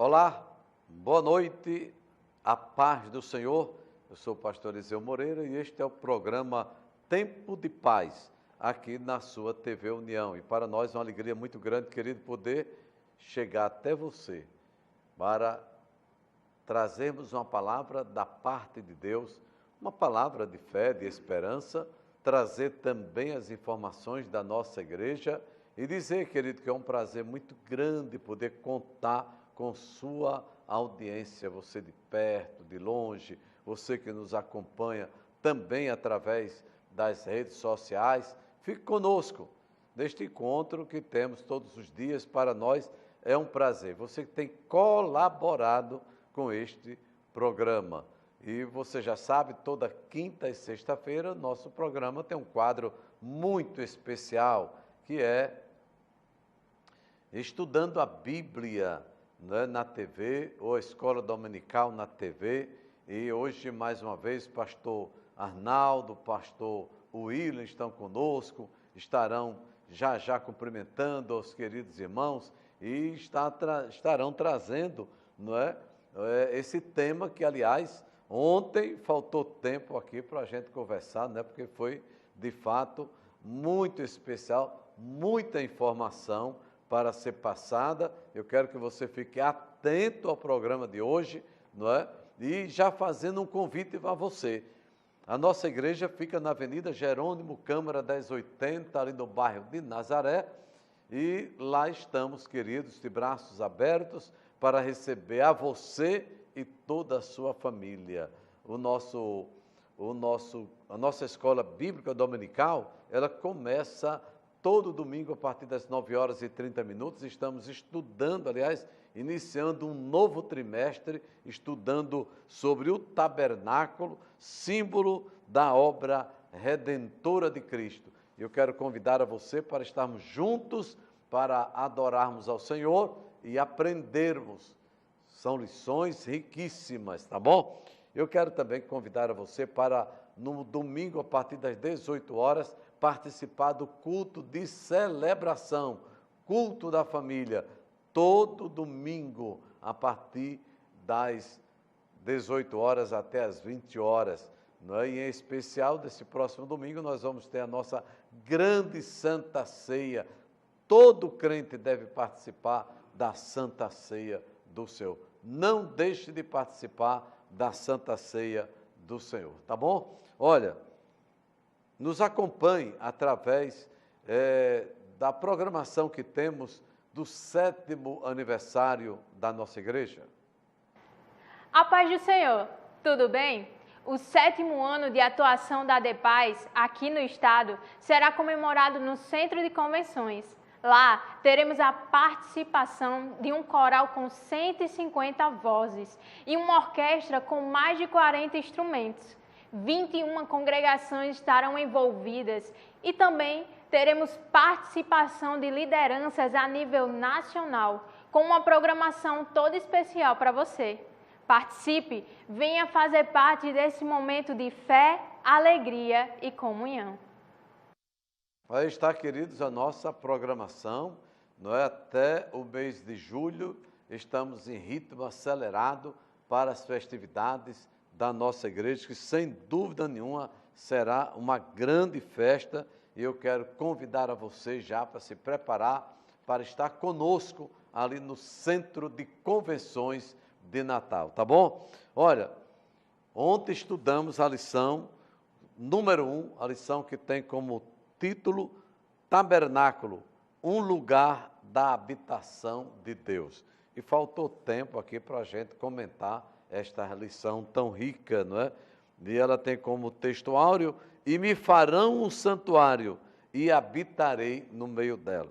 Olá, boa noite, a paz do Senhor. Eu sou o pastor Eliseu Moreira e este é o programa Tempo de Paz, aqui na sua TV União. E para nós é uma alegria muito grande, querido, poder chegar até você para trazermos uma palavra da parte de Deus, uma palavra de fé, de esperança, trazer também as informações da nossa igreja e dizer, querido, que é um prazer muito grande poder contar com sua audiência, você de perto, de longe, você que nos acompanha também através das redes sociais. Fique conosco neste encontro que temos todos os dias. Para nós é um prazer. Você que tem colaborado com este programa. E você já sabe, toda quinta e sexta-feira, nosso programa tem um quadro muito especial, que é Estudando a Bíblia, né, na TV, ou a Escola Dominical na TV. E hoje, mais uma vez, pastor Arnaldo, pastor William estão conosco, estarão já cumprimentando os queridos irmãos e estarão trazendo, não é, esse tema que, aliás, ontem faltou tempo aqui para a gente conversar, né, porque foi, de fato, muito especial, muita informação para ser passada. Eu quero que você fique atento ao programa de hoje, não é? E já fazendo um convite para você. A nossa igreja fica na Avenida Jerônimo Câmara 1080, ali no bairro de Nazaré, e lá estamos, queridos, de braços abertos para receber a você e toda a sua família. A nossa escola bíblica dominical, ela começa todo domingo a partir das 9h30. Estamos estudando, aliás, iniciando um novo trimestre, estudando sobre o tabernáculo, símbolo da obra redentora de Cristo. Eu quero convidar a você para estarmos juntos, para adorarmos ao Senhor e aprendermos. São lições riquíssimas, tá bom? Eu quero também convidar a você para, no domingo, a partir das 18h, participar do culto de celebração, culto da família, todo domingo, a partir das 18h até as 20h. Não é? E em especial, desse próximo domingo, nós vamos ter a nossa grande Santa Ceia. Todo crente deve participar da Santa Ceia do Senhor. Não deixe de participar da Santa Ceia do Senhor, tá bom? Olha, nos acompanhe através da programação que temos do 7º aniversário da nossa igreja. A paz do Senhor, tudo bem? O 7º ano de atuação da ADEPAZ aqui no estado será comemorado no Centro de Convenções. Lá teremos a participação de um coral com 150 vozes e uma orquestra com mais de 40 instrumentos. 21 congregações estarão envolvidas e também teremos participação de lideranças a nível nacional, com uma programação toda especial para você. Participe, venha fazer parte desse momento de fé, alegria e comunhão. Aí está, queridos, a nossa programação, não é? Até o mês de julho, estamos em ritmo acelerado para as festividades da nossa igreja, que sem dúvida nenhuma será uma grande festa, e eu quero convidar a você já para se preparar para estar conosco ali no Centro de Convenções de Natal, tá bom? Olha, ontem estudamos a lição número 1, a lição que tem como título Tabernáculo, um lugar da habitação de Deus. E faltou tempo aqui para a gente comentar esta lição tão rica, não é? E ela tem como texto áureo: e me farão um santuário e habitarei no meio dela,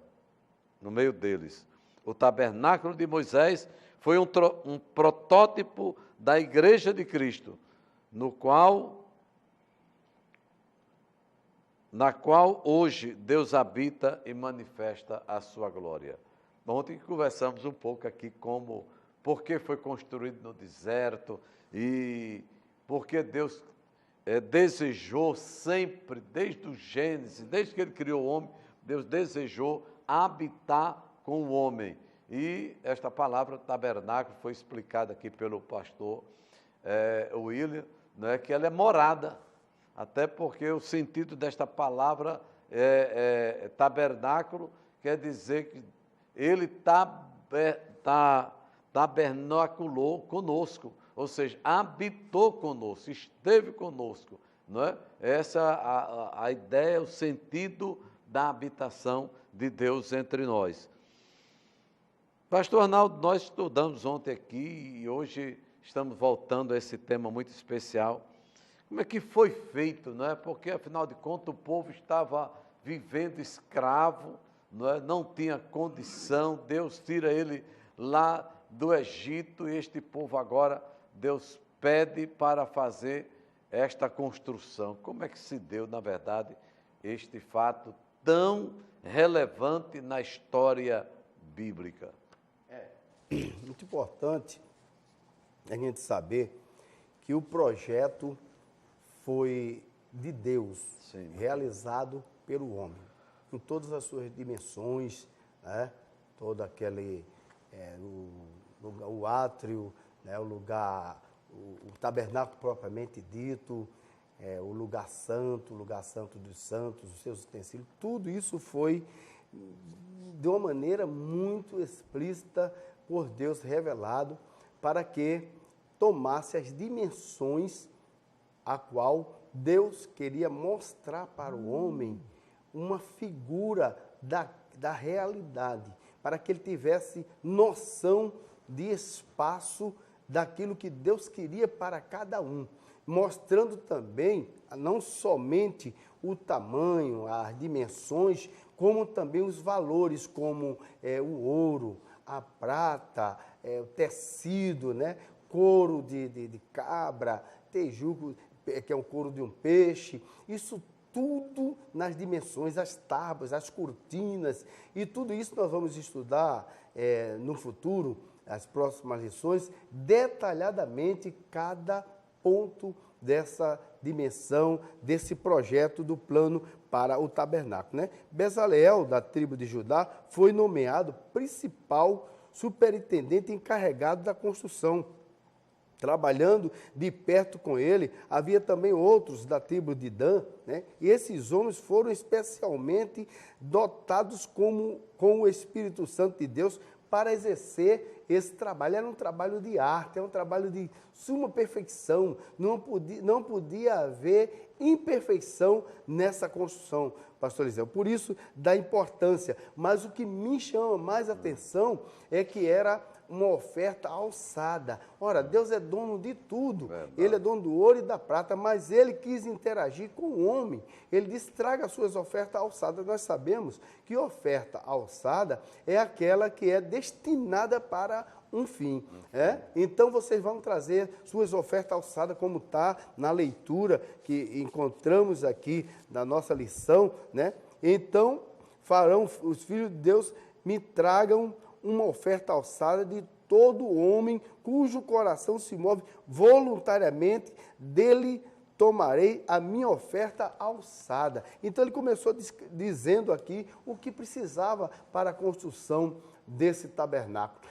no meio deles. O tabernáculo de Moisés foi um protótipo da igreja de Cristo, na qual hoje Deus habita e manifesta a sua glória. Ontem conversamos um pouco aqui por que foi construído no deserto e por que Deus desejou sempre, desde o Gênesis, desde que Ele criou o homem, Deus desejou habitar com o homem. E esta palavra tabernáculo foi explicada aqui pelo pastor William, né, que ela é morada, até porque o sentido desta palavra tabernáculo quer dizer que ele tabernaculou conosco, ou seja, habitou conosco, esteve conosco, não é? Essa é a ideia, o sentido da habitação de Deus entre nós. Pastor Arnaldo, nós estudamos ontem aqui e hoje estamos voltando a esse tema muito especial. Como é que foi feito, não é? Porque, afinal de contas, o povo estava vivendo escravo, não é? Não tinha condição, Deus tira ele lá do Egito e este povo agora, Deus pede para fazer esta construção. Como é que se deu, na verdade, este fato tão relevante na história bíblica? Muito importante a gente saber que o projeto foi de Deus, sim, realizado pelo homem, em todas as suas dimensões, né? Todo aquele, o átrio, né? O tabernáculo propriamente dito, o lugar santo dos santos, os seus utensílios, tudo isso foi de uma maneira muito explícita por Deus revelado para que tomasse as dimensões a qual Deus queria mostrar para o homem uma figura da realidade, para que ele tivesse noção de espaço daquilo que Deus queria para cada um, mostrando também não somente o tamanho, as dimensões, como também os valores, como o ouro, a prata, o tecido, né? Couro de cabra, tejuco, que é o couro de um peixe, isso tudo nas dimensões, as tábuas, as cortinas, e tudo isso nós vamos estudar no futuro, as próximas lições, detalhadamente cada ponto dessa dimensão, desse projeto do plano para o tabernáculo, né? Bezaleel, da tribo de Judá, foi nomeado principal superintendente encarregado da construção. Trabalhando de perto com ele, havia também outros da tribo de Dan, né? E esses homens foram especialmente dotados com o Espírito Santo de Deus para exercer esse trabalho. Era um trabalho de arte, é um trabalho de suma perfeição, não podia haver imperfeição nessa construção, pastor Eliseu. Por isso, da importância. Mas o que me chama mais atenção é que era uma oferta alçada. Ora, Deus é dono de tudo. Verdade. Ele é dono do ouro e da prata, mas ele quis interagir com o homem. Ele disse, traga as suas ofertas alçadas. Nós sabemos que oferta alçada é aquela que é destinada para um fim. Então, vocês vão trazer suas ofertas alçadas, como está na leitura que encontramos aqui na nossa lição, né? Então, farão os filhos de Deus, me tragam uma oferta alçada de todo homem cujo coração se move voluntariamente, dele tomarei a minha oferta alçada. Então ele começou dizendo aqui o que precisava para a construção desse tabernáculo.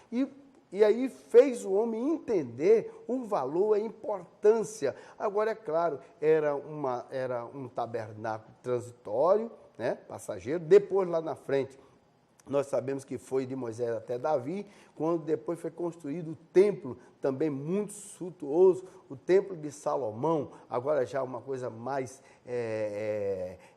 E aí fez o homem entender o valor, a importância. Agora, é claro, era um tabernáculo transitório, né, passageiro. Depois, lá na frente, nós sabemos que foi de Moisés até Davi, quando depois foi construído o templo, também muito suntuoso, o templo de Salomão, agora já uma coisa mais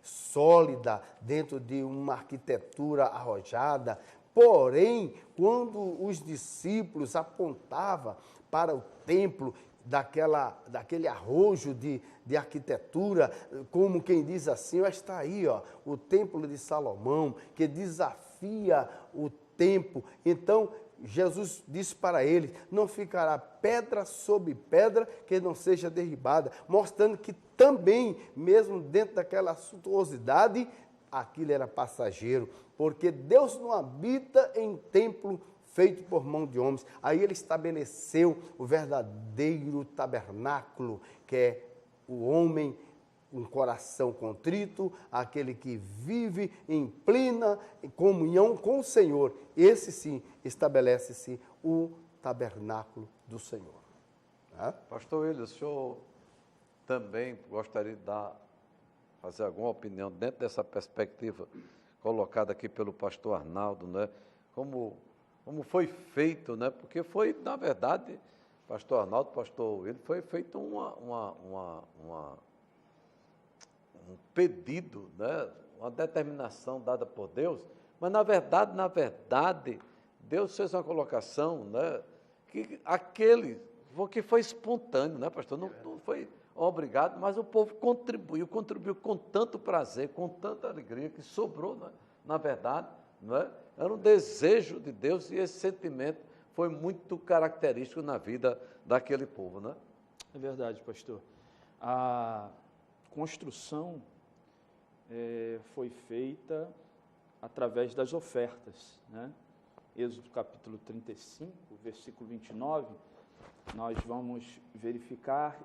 sólida, dentro de uma arquitetura arrojada. Porém, quando os discípulos apontavam para o templo, daquele arrojo de arquitetura, como quem diz assim, está aí, ó, o templo de Salomão, que desafia o tempo. Então, Jesus disse para eles, não ficará pedra sobre pedra que não seja derribada, mostrando que também, mesmo dentro daquela suntuosidade, aquilo era passageiro, porque Deus não habita em templo feito por mão de homens. Aí ele estabeleceu o verdadeiro tabernáculo, que é o homem um coração contrito, aquele que vive em plena comunhão com o Senhor. Esse sim, estabelece-se o tabernáculo do Senhor. Né? Pastor William, o senhor também gostaria de fazer alguma opinião dentro dessa perspectiva colocada aqui pelo pastor Arnaldo, né? Como foi feito, né? Porque foi, na verdade, pastor Arnaldo, pastor William, foi feito um pedido, né? Uma determinação dada por Deus, mas na verdade, Deus fez uma colocação, né? Que foi espontâneo, né, pastor? Não foi obrigado, mas o povo contribuiu com tanto prazer, com tanta alegria, que sobrou, né? Na verdade, não é? Era um desejo de Deus e esse sentimento foi muito característico na vida daquele povo, né? É verdade, pastor. A construção foi feita através das ofertas, né? Êxodo capítulo 35, versículo 29, nós vamos verificar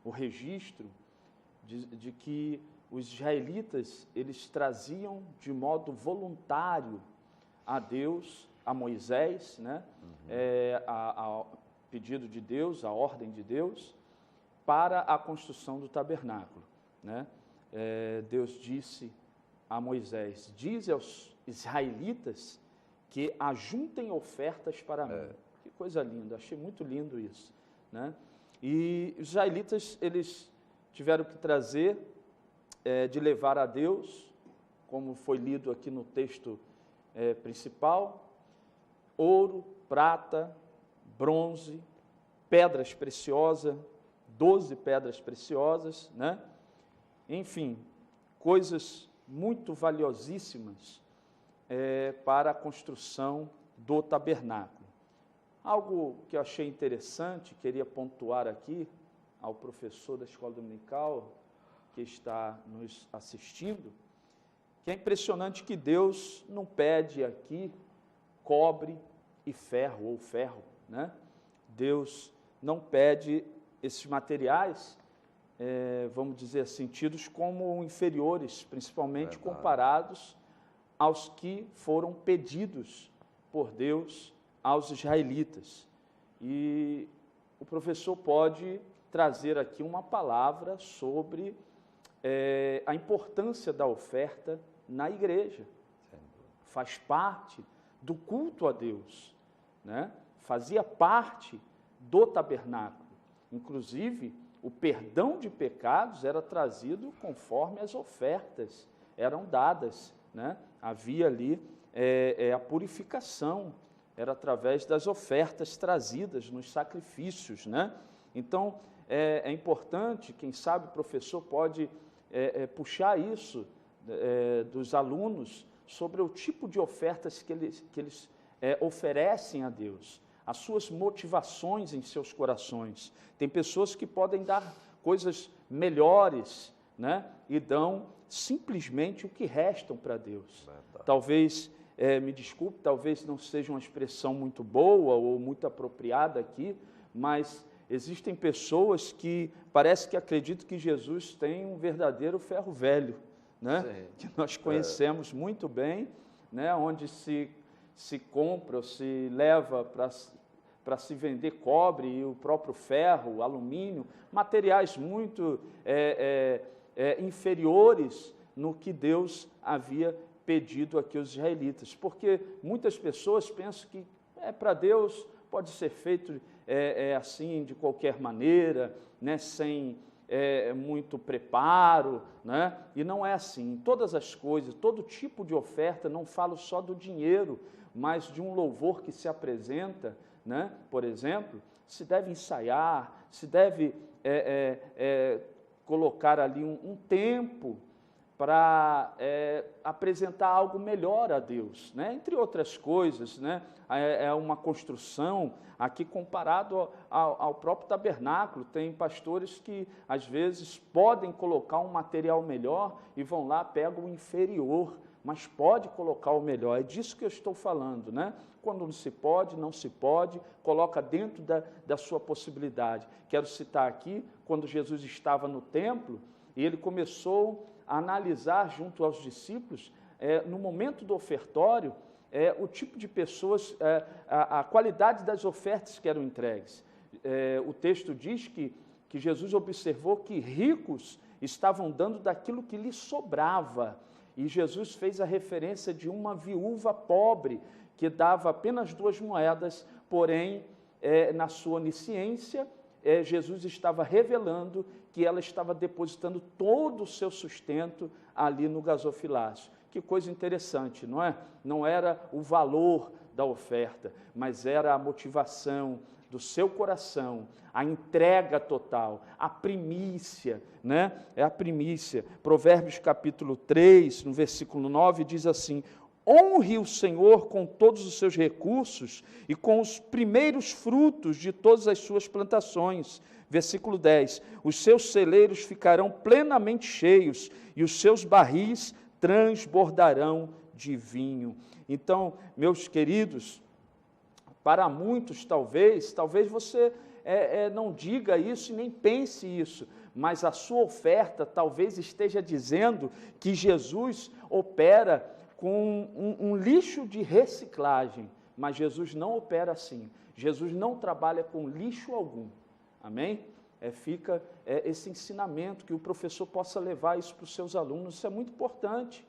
o registro de que os israelitas, eles traziam de modo voluntário a Deus, a Moisés, né? A pedido de Deus, a ordem de Deus, para a construção do tabernáculo, né? Deus disse a Moisés: diz aos israelitas que ajuntem ofertas para mim. Que coisa linda, achei muito lindo isso, né? E os israelitas, eles tiveram que trazer, de levar a Deus, como foi lido aqui no texto principal, ouro, prata, bronze, pedras preciosas, 12 pedras preciosas, né? Enfim, coisas muito valiosíssimas para a construção do tabernáculo. Algo que eu achei interessante, queria pontuar aqui ao professor da escola dominical que está nos assistindo, que é impressionante que Deus não pede aqui cobre e ferro, ou ferro, né? Deus não pede esses materiais, vamos dizer assim, tidos como inferiores, principalmente comparados aos que foram pedidos por Deus aos israelitas. E o professor pode trazer aqui uma palavra sobre a importância da oferta na igreja. Faz parte do culto a Deus, né? Fazia parte do tabernáculo. Inclusive, o perdão de pecados era trazido conforme as ofertas eram dadas, né? Havia ali a purificação, era através das ofertas trazidas nos sacrifícios, né? Então, é importante, quem sabe o professor pode puxar isso dos alunos sobre o tipo de ofertas que eles oferecem a Deus, as suas motivações em seus corações. Tem pessoas que podem dar coisas melhores, né? E dão simplesmente o que restam para Deus. Talvez, me desculpe, talvez não seja uma expressão muito boa ou muito apropriada aqui, mas existem pessoas que parece que acreditam que Jesus tem um verdadeiro ferro velho, né? Que nós conhecemos muito bem, né? Onde se compra ou se leva para se vender cobre e o próprio ferro, alumínio, materiais muito inferiores no que Deus havia pedido aqui aos israelitas, porque muitas pessoas pensam que para Deus pode ser feito assim, de qualquer maneira, né, sem muito preparo, né? E não é assim. Todas as coisas, todo tipo de oferta, não falo só do dinheiro, mas de um louvor que se apresenta, né? Por exemplo, se deve ensaiar, se deve colocar ali um tempo para apresentar algo melhor a Deus, né? Entre outras coisas, né? É uma construção aqui comparado ao próprio tabernáculo. Tem pastores que às vezes podem colocar um material melhor e vão lá, pegam o inferior, mas pode colocar o melhor. É disso que eu estou falando, né? Quando não se pode, coloca dentro da sua possibilidade. Quero citar aqui, quando Jesus estava no templo, e ele começou a analisar junto aos discípulos, no momento do ofertório, o tipo de pessoas, a qualidade das ofertas que eram entregues. O texto diz que Jesus observou que ricos estavam dando daquilo que lhes sobrava, e Jesus fez a referência de uma viúva pobre, que dava apenas 2 moedas, porém, na sua onisciência, Jesus estava revelando que ela estava depositando todo o seu sustento ali no gasofilácio. Que coisa interessante, não é? Não era o valor da oferta, mas era a motivação do seu coração, a entrega total, a primícia, né? É a primícia. Provérbios capítulo 3, no versículo 9, diz assim: honre o Senhor com todos os seus recursos e com os primeiros frutos de todas as suas plantações. Versículo 10, os seus celeiros ficarão plenamente cheios e os seus barris transbordarão de vinho. Então, meus queridos, para muitos talvez você não diga isso e nem pense isso, mas a sua oferta talvez esteja dizendo que Jesus opera com um lixo de reciclagem, mas Jesus não opera assim. Jesus não trabalha com lixo algum. Amém? Fica esse ensinamento, que o professor possa levar isso para os seus alunos. Isso é muito importante,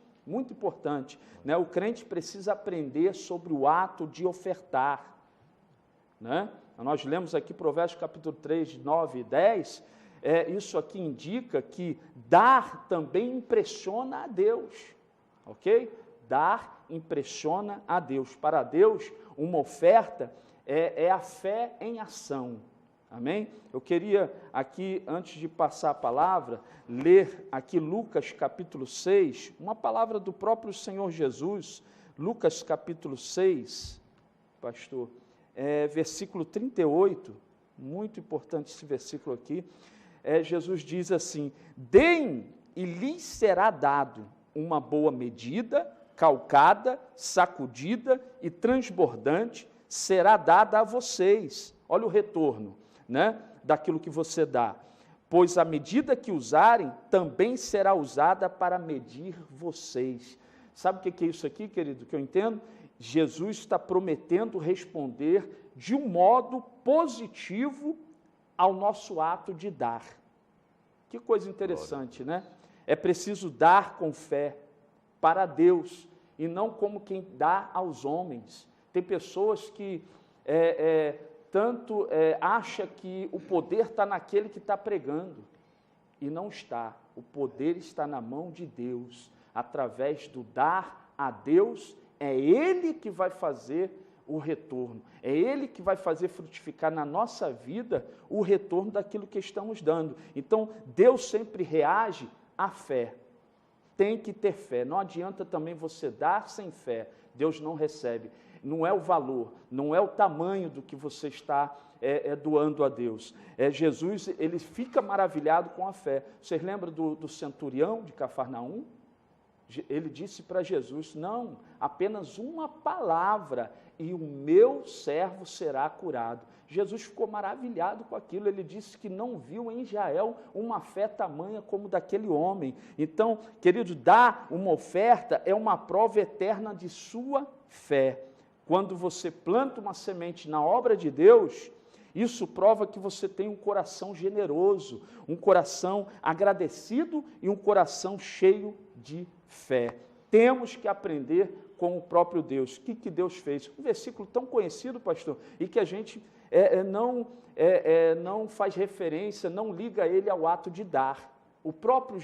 né? O crente precisa aprender sobre o ato de ofertar, né? Nós lemos aqui Provérbios capítulo 3, 9 e 10, isso aqui indica que dar também impressiona a Deus, ok? Dar impressiona a Deus. Para Deus, uma oferta é a fé em ação. Amém? Eu queria aqui, antes de passar a palavra, ler aqui Lucas capítulo 6, uma palavra do próprio Senhor Jesus, Lucas capítulo 6, pastor, versículo 38, muito importante esse versículo aqui, Jesus diz assim: deem e lhes será dado uma boa medida, calcada, sacudida e transbordante, será dada a vocês. Olha o retorno, né, daquilo que você dá. Pois a medida que usarem também será usada para medir vocês. Sabe o que é isso aqui, querido, que eu entendo? Jesus está prometendo responder de um modo positivo ao nosso ato de dar. Que coisa interessante, né? É preciso dar com fé para Deus e não como quem dá aos homens. Tem pessoas que acha que o poder está naquele que está pregando, e não está. O poder está na mão de Deus. Através do dar a Deus, é Ele que vai fazer o retorno, é Ele que vai fazer frutificar na nossa vida o retorno daquilo que estamos dando. Então, Deus sempre reage à fé. Tem que ter fé, não adianta também você dar sem fé, Deus não recebe. Não é o valor, não é o tamanho do que você está doando a Deus. Jesus, ele fica maravilhado com a fé. Vocês lembram do centurião de Cafarnaum? Ele disse para Jesus: não, apenas uma palavra e o meu servo será curado. Jesus ficou maravilhado com aquilo. Ele disse que não viu em Israel uma fé tamanha como daquele homem. Então, querido, dar uma oferta é uma prova eterna de sua fé. Quando você planta uma semente na obra de Deus, isso prova que você tem um coração generoso, um coração agradecido e um coração cheio de fé. Temos que aprender com o próprio Deus. O que Deus fez? Um versículo tão conhecido, pastor, e que a gente não faz referência, não liga ele ao ato de dar. O próprio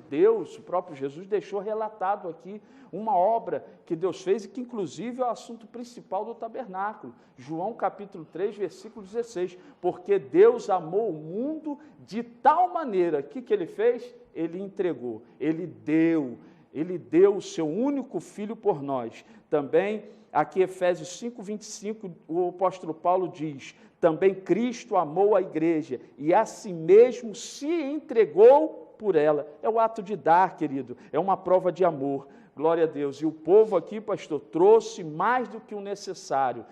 Deus, o próprio Jesus deixou relatado aqui uma obra que Deus fez e que inclusive é o assunto principal do tabernáculo. João capítulo 3, versículo 16. Porque Deus amou o mundo de tal maneira, o que Ele fez? Ele entregou, Ele deu o seu único Filho por nós. Também, aqui Efésios 5:25, o apóstolo Paulo diz, também Cristo amou a igreja e a si mesmo se entregou por ela. É o ato de dar, querido, é uma prova de amor. Glória a Deus. E o povo aqui, pastor, trouxe mais do que o necessário.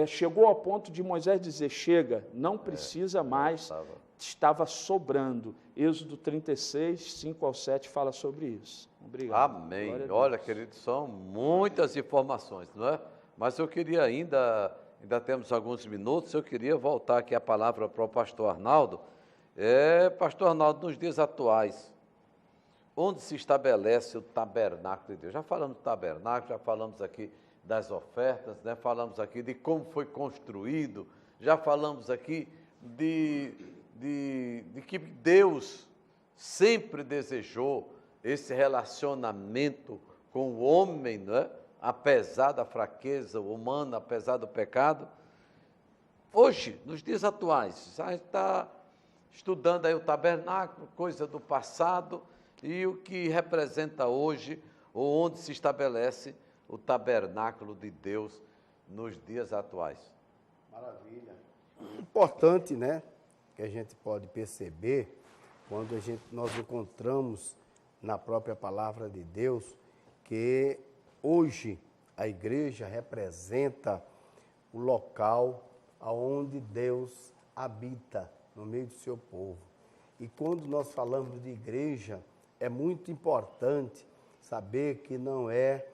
Chegou ao ponto de Moisés dizer, chega, não precisa mais, estava sobrando. Êxodo 36, 5 ao 7 fala sobre isso. Obrigado. Amém. Olha, querido, são muitas informações, não é? Mas eu queria ainda temos alguns minutos, eu queria voltar aqui a palavra para o pastor Arnaldo. Pastor Arnaldo, nos dias atuais, onde se estabelece o tabernáculo de Deus? Já falamos do tabernáculo, já falamos aqui das ofertas, né? Falamos aqui de como foi construído, já falamos aqui de que Deus sempre desejou esse relacionamento com o homem, né? Apesar da fraqueza humana, apesar do pecado. Hoje, nos dias atuais, a gente está estudando aí o tabernáculo, coisa do passado, e o que representa hoje, ou onde se estabelece o tabernáculo de Deus nos dias atuais. Maravilha. Importante, né, que a gente pode perceber, quando nós encontramos na própria palavra de Deus, que hoje a igreja representa o local onde Deus habita no meio do seu povo. E quando nós falamos de igreja, é muito importante saber que não é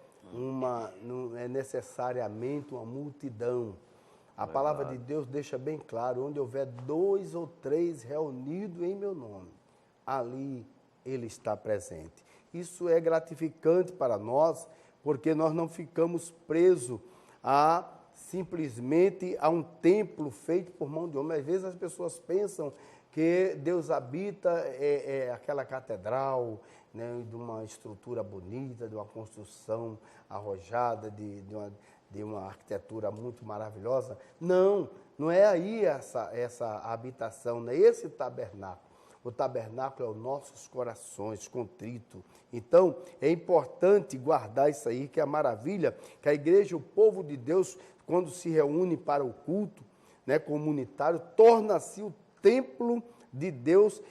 necessariamente uma multidão. A palavra de Deus deixa bem claro, onde houver 2 ou 3 reunidos em meu nome, ali Ele está presente. Isso é gratificante para nós, porque nós não ficamos presos simplesmente a um templo feito por mão de homem. Às vezes as pessoas pensam que Deus habita aquela catedral, né, de uma estrutura bonita, de uma construção arrojada, de uma arquitetura muito maravilhosa. Não é aí essa habitação, não é esse tabernáculo. O tabernáculo é os nossos corações contritos. Então, é importante guardar isso aí, que é a maravilha, que a igreja, o povo de Deus, quando se reúne para o culto, né, comunitário, torna-se o templo de Deus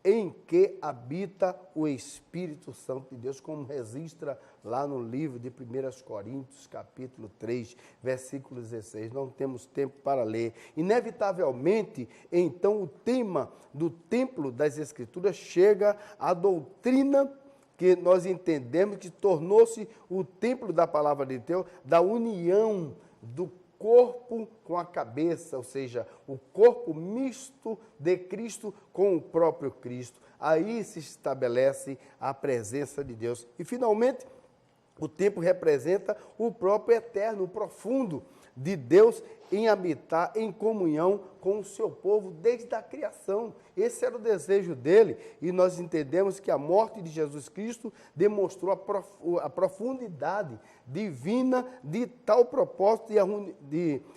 em que habita o Espírito Santo de Deus, como registra lá no livro de 1 Coríntios, capítulo 3, versículo 16. Não temos tempo para ler. Inevitavelmente, então, o tema do templo das Escrituras chega à doutrina que nós entendemos que tornou-se o templo da palavra de Deus, da união do corpo com a cabeça, ou seja, o corpo misto de Cristo com o próprio Cristo. Aí se estabelece a presença de Deus. E, finalmente, o templo representa o próprio eterno, o profundo de Deus em habitar em comunhão com o seu povo desde a criação. Esse era o desejo dele, e nós entendemos que a morte de Jesus Cristo demonstrou a profundidade divina de tal propósito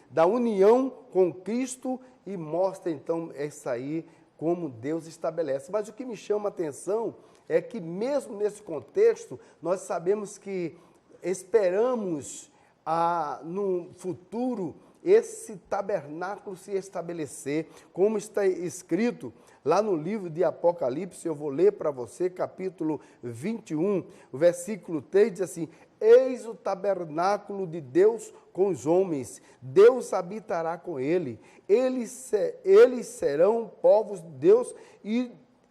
da união com Cristo, e mostra então isso aí como Deus estabelece. Mas o que me chama a atenção é que mesmo nesse contexto, nós sabemos que esperamos no futuro esse tabernáculo se estabelecer, como está escrito lá no livro de Apocalipse. Eu vou ler para você, capítulo 21, o versículo 3, diz assim: eis o tabernáculo de Deus com os homens, Deus habitará com ele, eles serão povos de Deus e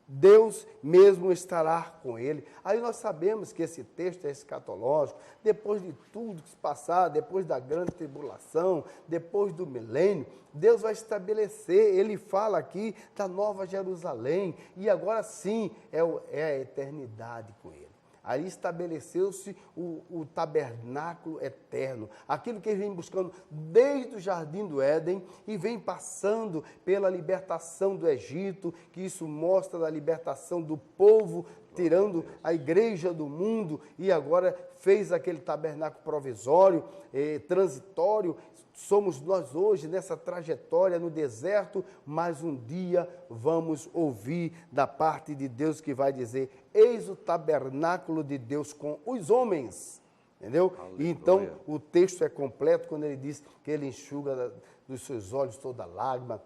Deus mesmo estará com ele. Aí nós sabemos que esse texto é escatológico. Depois de tudo que se passar, depois da grande tribulação, depois do milênio, Deus vai estabelecer. Ele fala aqui da Nova Jerusalém, e agora sim é a eternidade com ele. Aí estabeleceu-se o tabernáculo eterno, aquilo que ele vem buscando desde o Jardim do Éden e vem passando pela libertação do Egito, que isso mostra a libertação do povo tirando a igreja do mundo e agora fez aquele tabernáculo provisório, transitório. Somos nós hoje nessa trajetória no deserto, mas um dia vamos ouvir da parte de Deus que vai dizer: eis o tabernáculo de Deus com os homens. Entendeu? E então o texto é completo quando ele diz que ele enxuga dos seus olhos toda lágrima.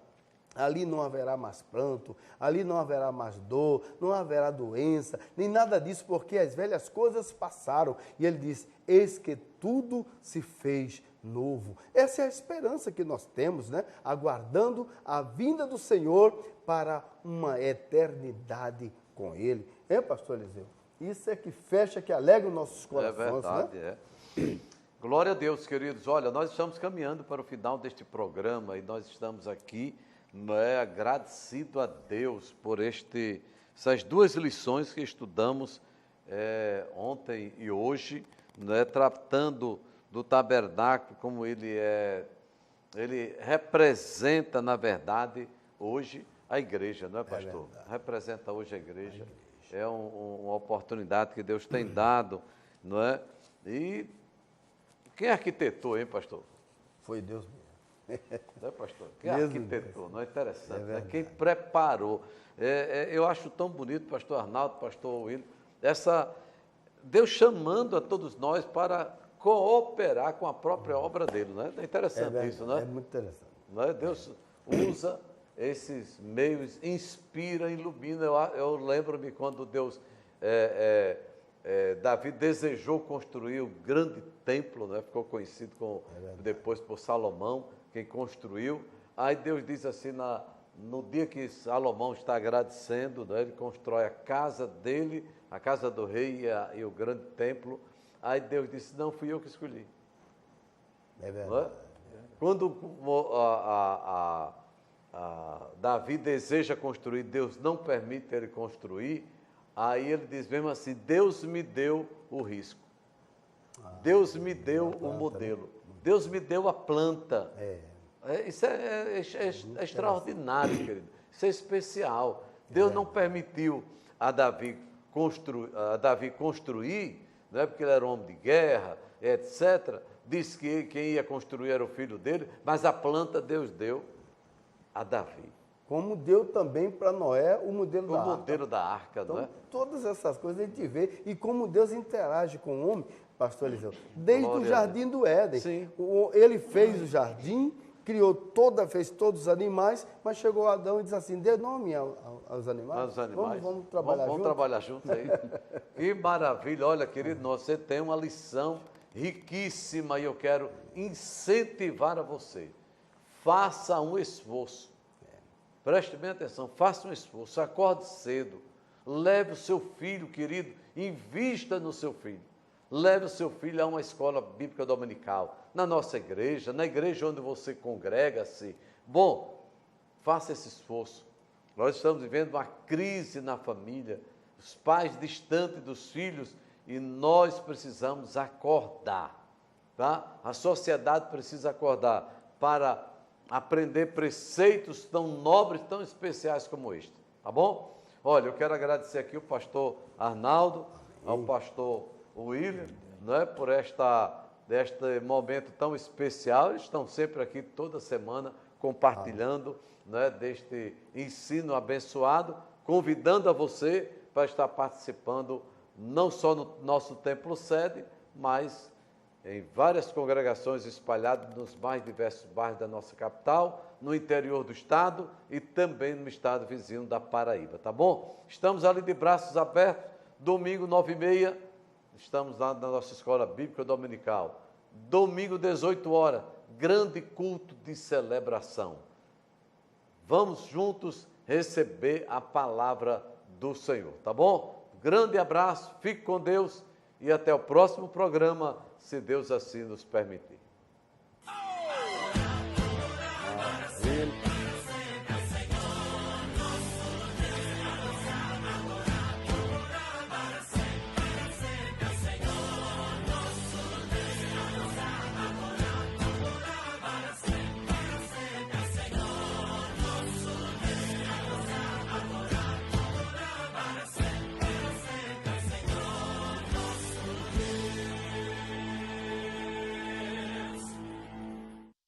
Ali não haverá mais pranto, ali não haverá mais dor, não haverá doença, nem nada disso, porque as velhas coisas passaram. E ele diz: eis que tudo se fez novo. Essa é a esperança que nós temos, né? Aguardando a vinda do Senhor para uma eternidade com Ele. Pastor Eliseu? Isso é que fecha, que alegra os nossos corações. É verdade, né? Glória a Deus, queridos. Olha, nós estamos caminhando para o final deste programa e nós estamos aqui, agradecido a Deus por essas duas lições que estudamos ontem e hoje, tratando do tabernáculo, como ele representa, na verdade, hoje a igreja, não é, pastor? Representa hoje a igreja. É uma oportunidade que Deus tem dado, não é? E quem arquitetou, hein, pastor? Foi Deus mesmo. Não é, pastor? Quem arquitetou, não é interessante, né? Quem preparou. Eu acho tão bonito, pastor Arnaldo, pastor William, Deus chamando a todos nós para cooperar com a própria obra dele, não é? É interessante isso, não é? É muito interessante. Não é? Deus usa esses meios, inspira, ilumina. Eu lembro-me quando Davi desejou construir o grande templo, né? Ficou conhecido depois por Salomão, quem construiu. Aí Deus diz assim, no dia que Salomão está agradecendo, né? Ele constrói a casa dele, a casa do rei e o grande templo. Aí Deus disse: não fui eu que escolhi. É verdade. Quando Davi deseja construir, Deus não permite ele construir, aí ele diz mesmo assim: Deus me deu o risco, Deus me deu o modelo, Deus me deu a planta. Isso é extraordinário, querido, isso é especial. Deus não permitiu a Davi construir, não é porque ele era um homem de guerra, etc. Disse que quem ia construir era o filho dele, mas a planta Deus deu a Davi. Como deu também para Noé o modelo da arca. O modelo da arca, então, não é? Todas essas coisas a gente vê. E como Deus interage com o homem, pastor Eliseu, desde o jardim do Éden. Sim. Ele fez o jardim, fez todos os animais, mas chegou Adão e disse assim: dê nome aos animais. Aos animais. Vamos trabalhar juntos. Vamos trabalhar juntos aí. Que maravilha. Olha, querido, você tem uma lição riquíssima e eu quero incentivar a você. Faça um esforço. Preste bem atenção, faça um esforço, acorde cedo, leve o seu filho, querido, invista no seu filho. Leve o seu filho a uma escola bíblica dominical, na nossa igreja, na igreja onde você congrega-se. Bom, faça esse esforço. Nós estamos vivendo uma crise na família, os pais distantes dos filhos, e nós precisamos acordar, tá? A sociedade precisa acordar para aprender preceitos tão nobres, tão especiais como este, tá bom? Olha, eu quero agradecer aqui o pastor Arnaldo, ao pastor William, né, por este momento tão especial. Eles estão sempre aqui toda semana compartilhando, né, deste ensino abençoado, convidando a você para estar participando não só no nosso templo sede, mas em várias congregações espalhadas nos mais diversos bairros da nossa capital, no interior do estado e também no estado vizinho da Paraíba, tá bom? Estamos ali de braços abertos, domingo 9h30, estamos lá na nossa escola bíblica dominical. Domingo 18 horas, grande culto de celebração. Vamos juntos receber a palavra do Senhor, tá bom? Grande abraço, fique com Deus e até o próximo programa, se Deus assim nos permitir.